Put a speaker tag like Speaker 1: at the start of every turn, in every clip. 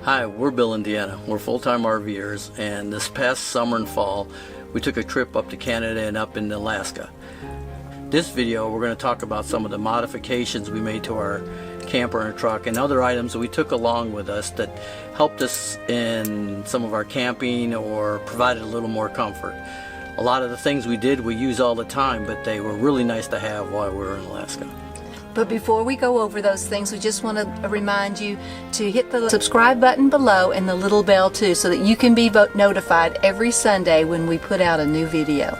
Speaker 1: Hi, we're Bill and Deanna. We're full-time RVers, and this past summer and fall we took a trip up to Canada and up in Alaska. This video we're going to talk about some of the modifications we made to our camper and truck and other items that we took along with us that helped us in some of our camping or provided a little more comfort. A lot of the things we did we use all the time, but they were really nice to have while we were in Alaska.
Speaker 2: But before we go over those things, we just want to remind you to hit the subscribe button below and the little bell too, so that you can be notified every Sunday when we put out a new video.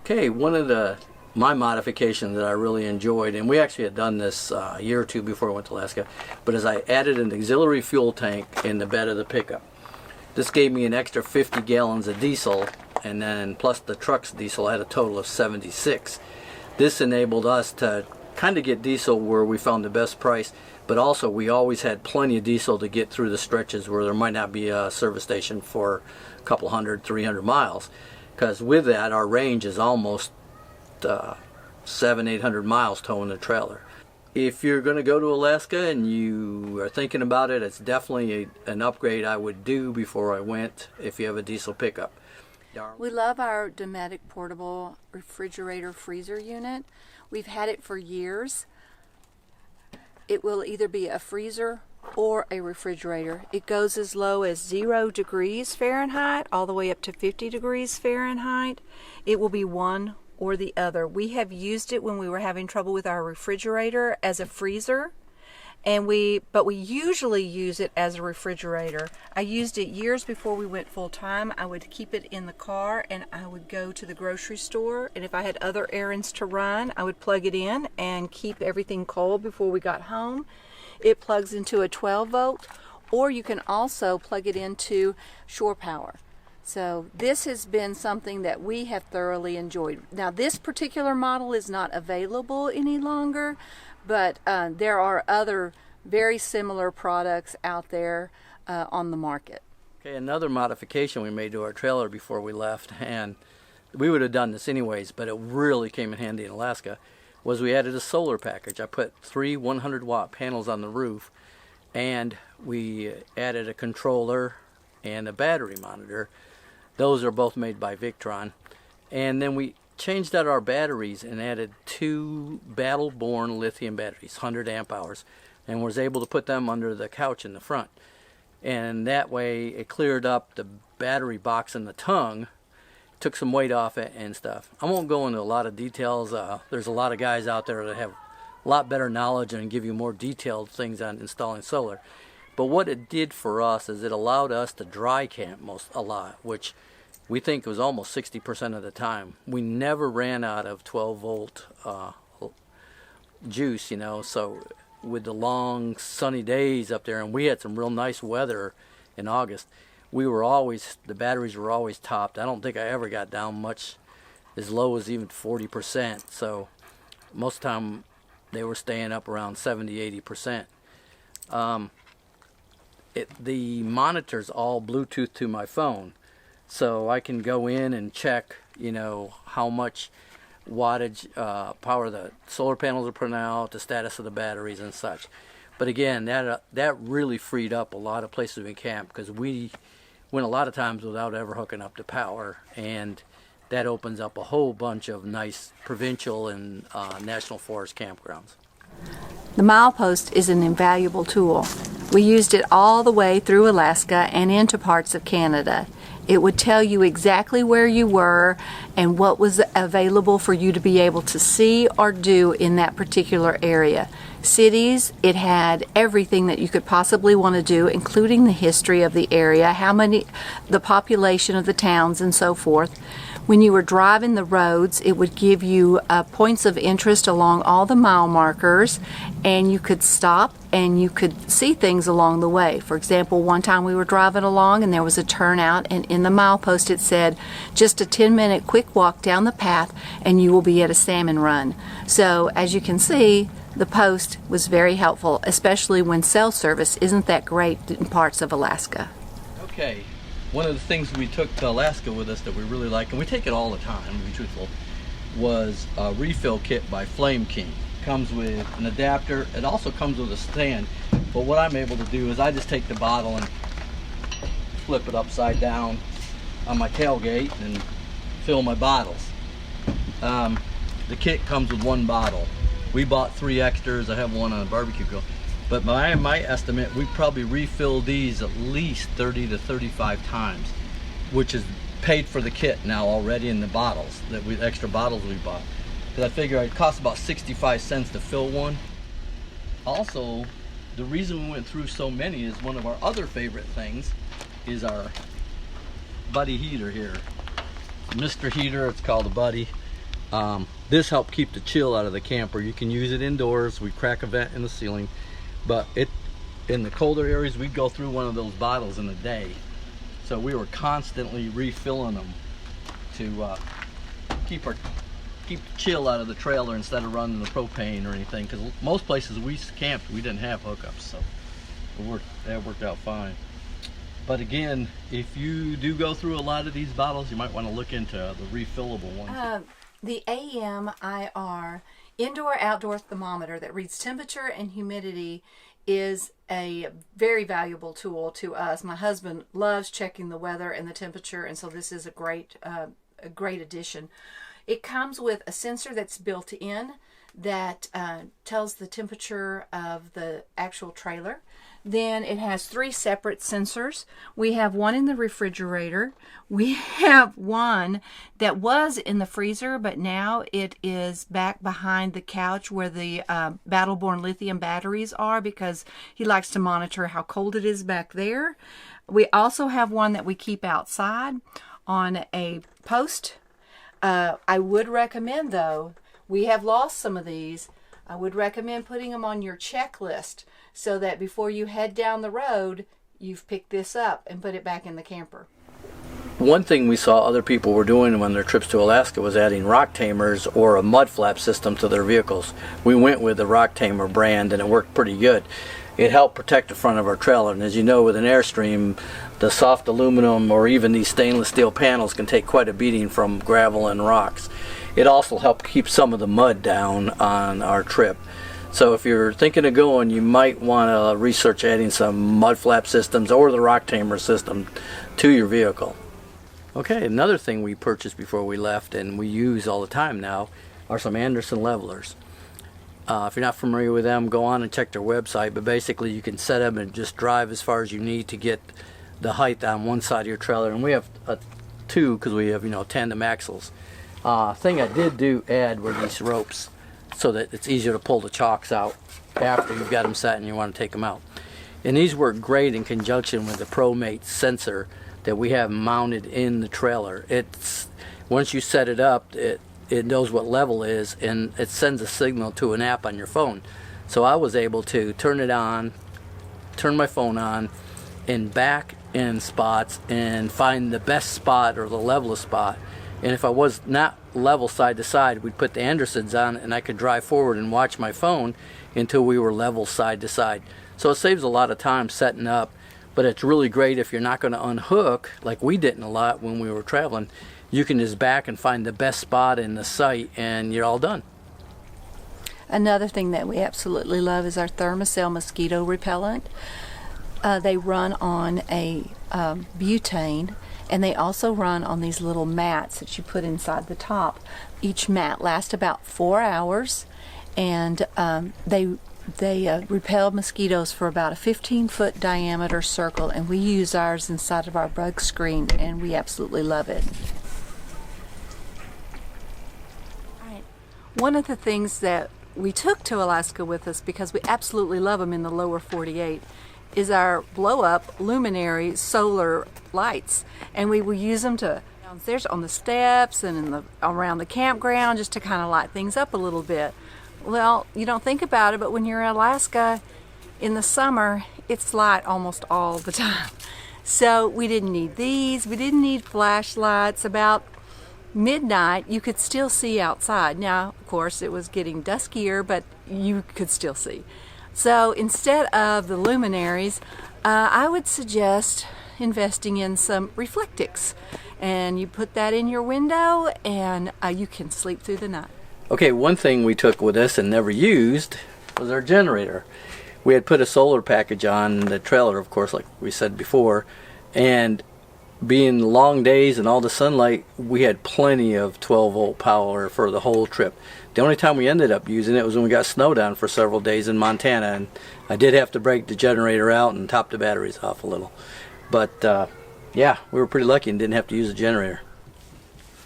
Speaker 1: Okay, one of my modifications that I really enjoyed, and we actually had done this a year or two before I went to Alaska, but as I added an auxiliary fuel tank in the bed of the pickup. This gave me an extra 50 gallons of diesel, and then plus the truck's diesel, I had a total of 76. This enabled us to kind of get diesel where we found the best price, but also we always had plenty of diesel to get through the stretches where there might not be a service station for a couple 300 miles. Because with that, our range is almost 700-800 miles towing the trailer. If you're going to go to Alaska and you are thinking about it, it's definitely an upgrade I would do before I went if you have a diesel pickup.
Speaker 2: We love our Dometic portable refrigerator freezer unit. We've had it for years. It will either be a freezer or a refrigerator. It goes as low as 0 degrees Fahrenheit all the way up to 50 degrees Fahrenheit. It will be one or the other. We have used it when we were having trouble with our refrigerator as a freezer, but we usually use it as a refrigerator. I used it years before we went full-time. I would keep it in the car and I would go to the grocery store, and if I had other errands to run, I would plug it in and keep everything cold before we got home. It plugs into a 12 volt, or you can also plug it into shore power. So this has been something that we have thoroughly enjoyed. Now this particular model is not available any longer, but there are other very similar products out there on the market.
Speaker 1: Okay, another modification we made to our trailer before we left, and we would have done this anyways, but it really came in handy in Alaska, was we added a solar package. I put 3 100-watt panels on the roof, and we added a controller and a battery monitor. Those are both made by Victron. And then we changed out our batteries and added 2 Battle-Born lithium batteries, 100 amp hours, and was able to put them under the couch in the front. And that way it cleared up the battery box and the tongue, took some weight off it and stuff. I won't go into a lot of details. There's a lot of guys out there that have a lot better knowledge and give you more detailed things on installing solar. But what it did for us is it allowed us to dry camp a lot, which we think was almost 60% of the time. We never ran out of 12 volt juice, you know, so with the long sunny days up there, and we had some real nice weather in August, the batteries were always topped. I don't think I ever got down much as low as even 40%, so most of the time they were staying up around 70-80%. The monitor's all Bluetooth to my phone, so I can go in and check, you know, how much wattage power the solar panels are putting out, the status of the batteries and such. But again, that really freed up a lot of places we camp, because we went a lot of times without ever hooking up to power, and that opens up a whole bunch of nice provincial and national forest campgrounds.
Speaker 2: The Milepost is an invaluable tool. We used it all the way through Alaska and into parts of Canada. It would tell you exactly where you were and what was available for you to be able to see or do in that particular area. Cities, it had everything that you could possibly want to do, including the history of the area, the population of the towns and so forth. When you were driving the roads, it would give you points of interest along all the mile markers, and you could stop and you could see things along the way. For example, one time we were driving along and there was a turnout, and in the milepost it said, just a 10-minute quick walk down the path and you will be at a salmon run. So as you can see, the post was very helpful, especially when cell service isn't that great in parts of Alaska.
Speaker 1: Okay, one of the things we took to Alaska with us that we really like, and we take it all the time, to be truthful, was a refill kit by Flame King. Comes with an adapter. It also comes with a stand. But what I'm able to do is I just take the bottle and flip it upside down on my tailgate and fill my bottles. The kit comes with one bottle. We bought 3 extras. I have one on a barbecue grill. But by my estimate, we probably refilled these at least 30 to 35 times, which is paid for the kit now already in the bottles, extra bottles we bought. Because I figure it costs about 65 cents to fill one. Also, the reason we went through so many is one of our other favorite things is our Buddy heater here. Mr. Heater, it's called a Buddy. This helped keep the chill out of the camper. You can use it indoors. We crack a vent in the ceiling, but in the colder areas, we'd go through one of those bottles in a day. So we were constantly refilling them to keep the chill out of the trailer instead of running the propane or anything. Because most places we camped, we didn't have hookups, so that worked out fine. But again, if you do go through a lot of these bottles, you might want to look into the refillable ones.
Speaker 2: The AMIR indoor-outdoor thermometer that reads temperature and humidity is a very valuable tool to us. My husband loves checking the weather and the temperature, and so this is a great addition. It comes with a sensor that's built in that tells the temperature of the actual trailer. Then it has 3 separate sensors. We have one in the refrigerator. We have one that was in the freezer, but now it is back behind the couch where the Battle-Born lithium batteries are, because he likes to monitor how cold it is back there. We also have one that we keep outside on a post. I would recommend, though, we have lost some of these. I would recommend putting them on your checklist so that before you head down the road, you've picked this up and put it back in the camper.
Speaker 1: One thing we saw other people were doing on their trips to Alaska was adding rock tamers or a mud flap system to their vehicles. We went with the rock tamer brand and it worked pretty good. It helped protect the front of our trailer, and as you know, with an Airstream, the soft aluminum or even these stainless steel panels can take quite a beating from gravel and rocks. It also helped keep some of the mud down on our trip. So if you're thinking of going, you might want to research adding some mud flap systems or the rock tamer system to your vehicle. Okay, another thing we purchased before we left and we use all the time now are some Anderson levelers. If you're not familiar with them, go on and check their website, but basically you can set them and just drive as far as you need to get the height on one side of your trailer. And we have 2 because we have tandem axles. Thing I did add were these ropes so that it's easier to pull the chocks out after you've got them set and you want to take them out. And these work great in conjunction with the ProMate sensor that we have mounted in the trailer. It's once you set it up, it knows what level is, and it sends a signal to an app on your phone. So I was able to turn my phone on, and back in spots and find the best spot or the levelest spot. And if I was not level side to side, we'd put the Andersons on and I could drive forward and watch my phone until we were level side to side. So it saves a lot of time setting up, but it's really great if you're not going to unhook, like we didn't a lot when we were traveling. You can just back and find the best spot in the site and you're all done.
Speaker 2: Another thing that we absolutely love is our Thermocell Mosquito Repellent. They run on a butane, and they also run on these little mats that you put inside the top. Each mat lasts about 4 hours, and they repel mosquitoes for about a 15-foot diameter circle, and we use ours inside of our bug screen, and we absolutely love it. One of the things that we took to Alaska with us, because we absolutely love them in the lower 48, is our blow-up luminary solar lights, and we will use them to downstairs on the steps and around the campground just to kind of light things up a little bit. Well, you don't think about it, but when you're in Alaska in the summer, it's light almost all the time. So we didn't need these. We didn't need flashlights. About midnight, you could still see outside. Now, of course, it was getting duskier, but you could still see. So instead of the luminaries, I would suggest investing in some reflectix, and you put that in your window and you can sleep through the night.
Speaker 1: Okay, one thing we took with us and never used was our generator. We had put a solar package on the trailer, of course, like we said before, and being long days and all the sunlight, we had plenty of 12-volt power for the whole trip. The only time we ended up using it was when we got snowed on for several days in Montana, and I did have to break the generator out and top the batteries off a little. But yeah, we were pretty lucky and didn't have to use the generator.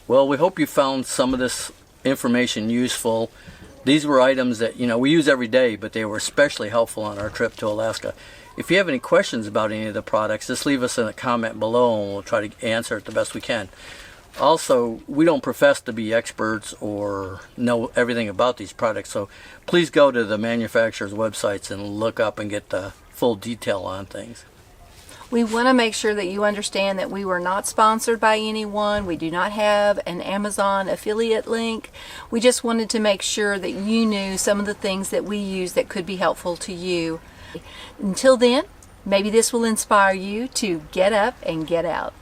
Speaker 1: Well, we hope you found some of this information useful. These were items that, you know, we use every day, but they were especially helpful on our trip to Alaska. If you have any questions about any of the products, just leave us in a comment below and we'll try to answer it the best we can. Also, we don't profess to be experts or know everything about these products, so please go to the manufacturer's websites and look up and get the full detail on things.
Speaker 2: We want to make sure that you understand that we were not sponsored by anyone. We do not have an Amazon affiliate link. We just wanted to make sure that you knew some of the things that we use that could be helpful to you. Until then, maybe this will inspire you to get up and get out.